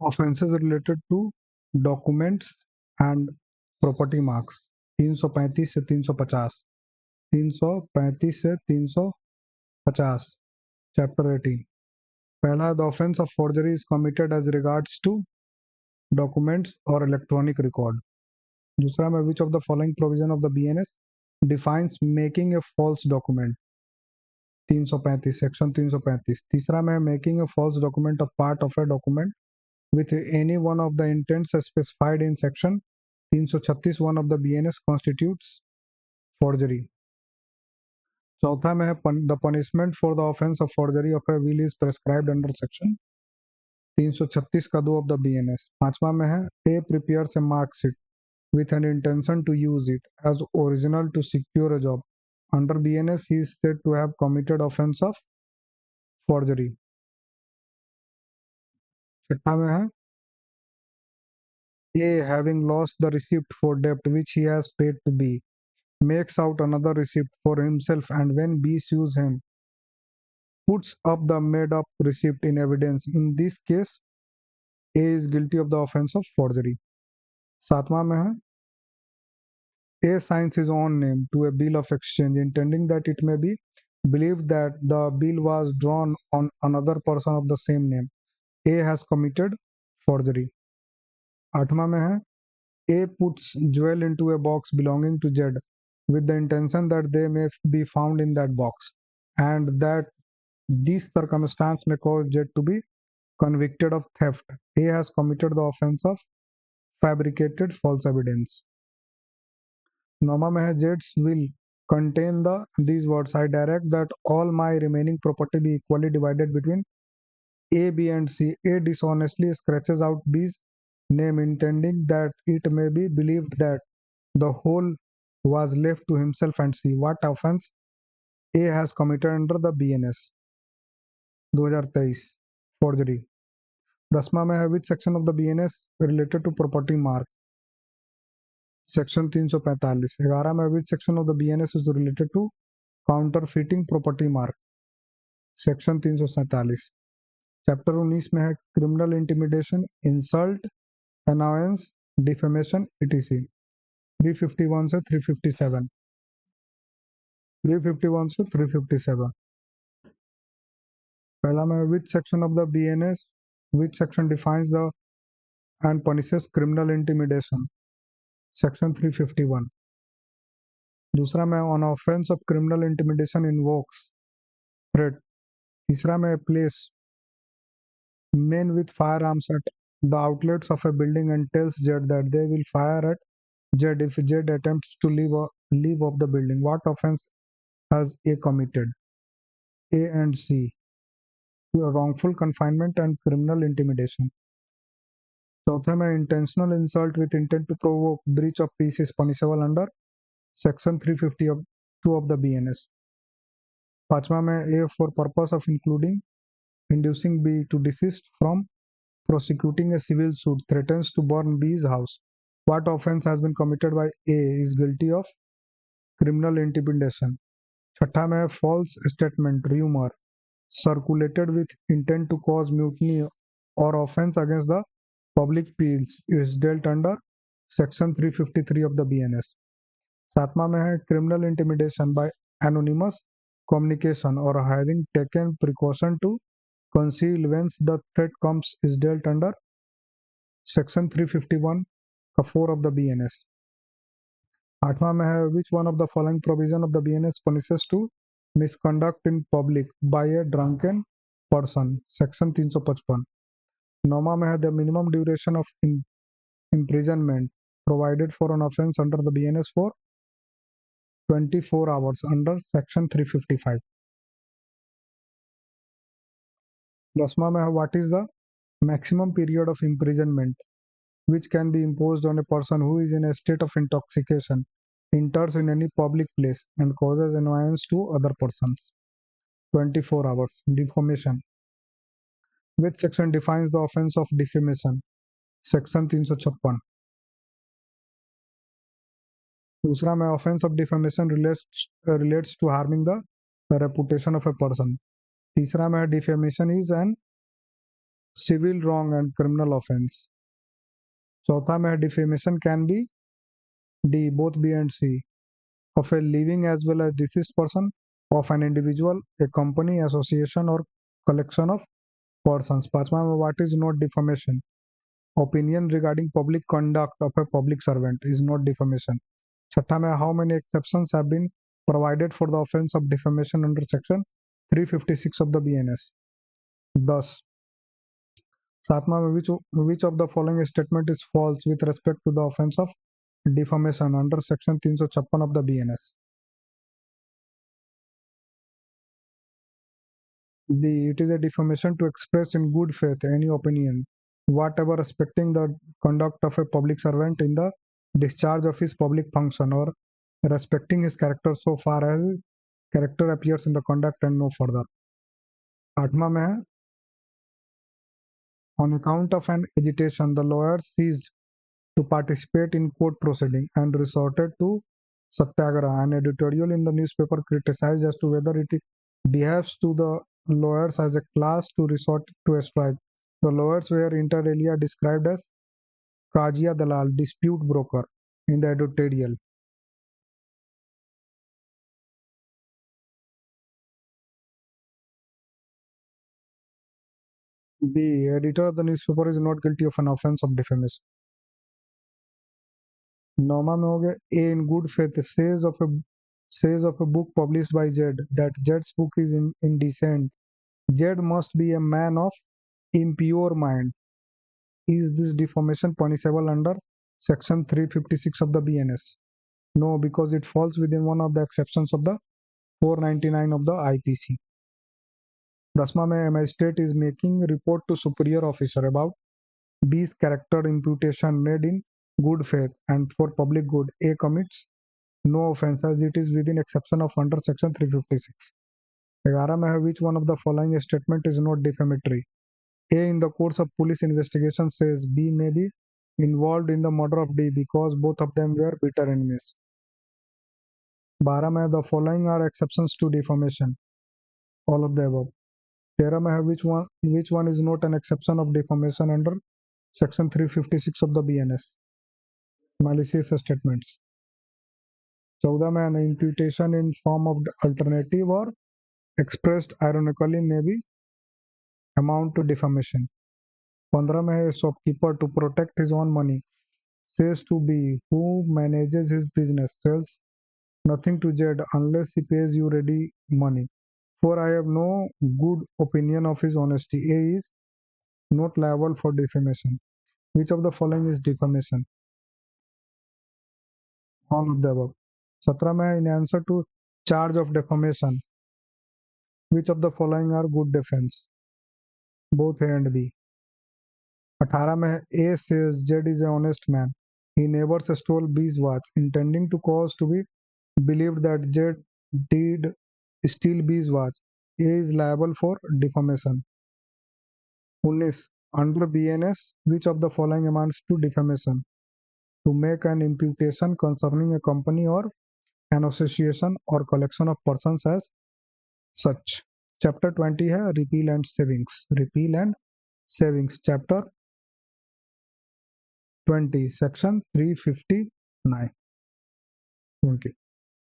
Offences related to documents and property marks 335 से 350, 335 से 350। Chapter 18। पहला, the offence of forgery is committed as regards to documents और electronic record. दूसरा में, which of the following provision of the BNS defines making a false document. 335, section 335। तीसरा में, making a false document a part of a document with any one of the intents specified in section 336 1 of the BNS constitutes forgery. चौथा में है the punishment for the offense of forgery of a will is prescribed under section 336 का 2 of the BNS. पांचवा में है A prepares a mark sheet with an intention to use it as original to secure a job. Under BNS he is said to have committed offense of forgery. छठा में है A having lost the receipt for debt which he has paid to B makes out another receipt for himself and when B sues him, puts up the made up receipt in evidence. In this case, A is guilty of the offense of forgery. सातवां में है A signs his own name to a bill of exchange, intending that it may be believed that the bill was drawn on another person of the same name. A has committed forgery. आठवां में है A puts jewel into a box belonging to Z with the intention that they may be found in that box and that this circumstance may cause Z to be convicted of theft. A has committed the offense of fabricated false evidence. Noma में है Z's will contain these words. I direct that all my remaining property be equally divided between A, B, and C. A dishonestly scratches out B's name, intending that it may be believed that the whole was left to himself and C. What offense A has committed under the BNS? 2023 forgery. 10वां में है which section of the BNS related to property mark? Section 345। 11 में which section of the BNS is related to counterfeiting property mark? Section 347। Chapter 19 में है criminal intimidation, insult, announce, defamation etc. 351 से 357। 351 से 357। पहला में which section of the BNS, which section defines the and punishes criminal intimidation? Section 351। दूसरा में on offense of criminal intimidation invokes threat। तीसरा में place men with firearms at the outlets of a building and tells Jed that they will fire at Jed if Jed attempts to leave of the building. What offense has A committed? A and C. Wrongful confinement and criminal intimidation. चौथे में intentional insult with intent to provoke breach of peace is punishable under section 352 of the BNS. पांचवा में A for purpose of inducing B to desist from prosecuting a civil suit threatens to burn B's house. What offense has been committed by A is guilty of criminal intimidation. छठा में है false statement, rumor circulated with intent to cause mutiny or offense against the public peace is dealt under section 353 of the BNS. सातवां में है criminal intimidation by anonymous communication or having taken precaution to conceal whence the threat comes is dealt under section 351 का 4 of the BNS. आठवां में है which one of the following provision of the BNS punishes to misconduct in public by a drunken person? section 355. नौवां में है the minimum duration of imprisonment provided for an offense under the BNS for 24 hours under section 355. 10वां में है what is the maximum period of imprisonment which can be imposed on a person who is in a state of intoxication, enters in any public place and causes annoyance to other persons? 24 hours. Defamation. Which section defines the offense of defamation? Section 356. दूसरा में offense of defamation relates to harming the reputation of a person. तीसरा में defamation is an civil wrong and criminal offence. चौथा में है defamation can be D both B and C of a living as well as deceased person, of an individual, a company, association, or collection of persons. पांचवा में what is not defamation? Opinion regarding public conduct of a public servant is not defamation. छठा में how many exceptions have been provided for the offense of defamation under section 356 of the BNS? 10. सातवां में which of the following statement is false with respect to the offense of defamation under section 356 of the BNS? B. It is a defamation to express in good faith any opinion, whatever respecting the conduct of a public servant in the discharge of his public function or respecting his character so far as character appears in the conduct and no further. आठवां में है on account of an agitation, the lawyers ceased to participate in court proceeding and resorted to satyagraha. An editorial in the newspaper criticized as to whether it behaves to the lawyers as a class to resort to a strike. The lawyers were inter alia described as Kajia Dalal, dispute broker, in the editorial. B. Editor of the newspaper is not guilty of an offense of defamation. नौमा में हो गया A in good faith says of a book published by Jed that Jed's book is indecent. Jed must be a man of impure mind. Is this defamation punishable under section 356 of the BNS? No, because it falls within one of the exceptions of the 499 of the IPC. Dasma mein magistrate is making report to superior officer about B's character imputation made in good faith and for public good. A commits no offense as it is within exception of under section 356. 11 mein hai which one of the following statement is not defamatory? A in the course of police investigation says B may be involved in the murder of D because both of them were bitter enemies. 12 में the following are exceptions to defamation. All of the above. 13 में which one is not an exception of defamation under section 356 of the BNS? Malicious statements. 14 में an imputation in form of alternative or expressed ironically may be amount to defamation. 15 में a shopkeeper to protect his own money says to B who manages his business sells nothing to Z unless he pays you ready money. For I have no good opinion of his honesty. A is not liable for defamation. Which of the following is defamation? All of the above. 17 में in answer to charge of defamation, which of the following are good defense? Both A and B. 18 में A says Z is an honest man. He never stole B's watch, intending to cause to be believed that Z did steal B's watch. A is liable for defamation. 19. Under BNS, which of the following amounts to defamation? To make an imputation concerning a company or an association or collection of persons as such. Chapter 20 है repeal and savings. Repeal and savings. Chapter 20, section 359. Thank you.